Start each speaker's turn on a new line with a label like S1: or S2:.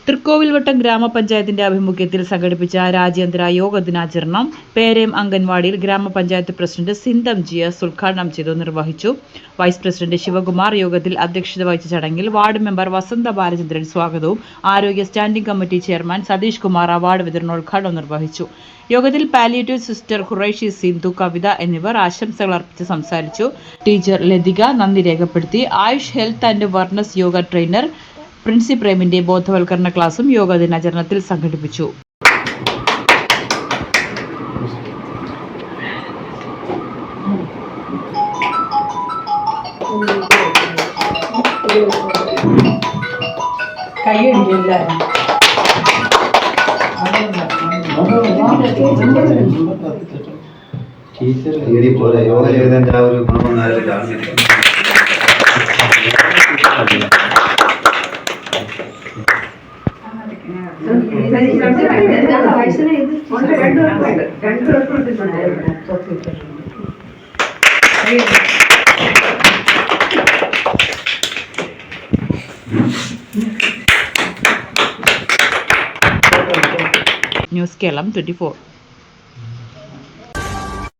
S1: തൃക്കോവിൽവട്ടം ഗ്രാമപഞ്ചായത്തിന്റെ ആഭിമുഖ്യത്തിൽ സംഘടിപ്പിച്ച രാജ്യാന്തര യോഗ ദിനാചരണം പേരേം അംഗൻവാടിയിൽ ഗ്രാമപഞ്ചായത്ത് പ്രസിഡന്റ് സിന്തം ജിയസ് ഉദ്ഘാടനം ചെയ്തു നിർവഹിച്ചു. വൈസ് പ്രസിഡന്റ് ശിവകുമാർ യോഗത്തിൽ അധ്യക്ഷത വഹിച്ച ചടങ്ങിൽ വാർഡ് മെമ്പർ വസന്ത ബാലചന്ദ്രൻ സ്വാഗതവും ആരോഗ്യ standing committee chairman Satheesh Kumar award വിതരണോദ്ഘാടനം നിർവഹിച്ചു. യോഗത്തിൽ പാലിയേറ്റീവ് സിസ്റ്റർ ഖുറൈഷി സിന്ധു കവിത എന്നിവർ ആശംസകൾ അർപ്പിച്ച് സംസാരിച്ചു. ടീച്ചർ ലതിക നന്ദി രേഖപ്പെടുത്തി. Ayush health and wellness yoga trainer Princy പ്രേമിന്റെ ബോധവൽക്കരണ ക്ലാസും യോഗ ദിനാചരണത്തിൽ സംഘടിപ്പിച്ചു.
S2: യോഗ ചെയ്തതിന്റെ ആ ഒരു ഗുണമെന്ന് ആരും കാണുന്നില്ല.
S1: ന്യൂസ് കേരളം 24.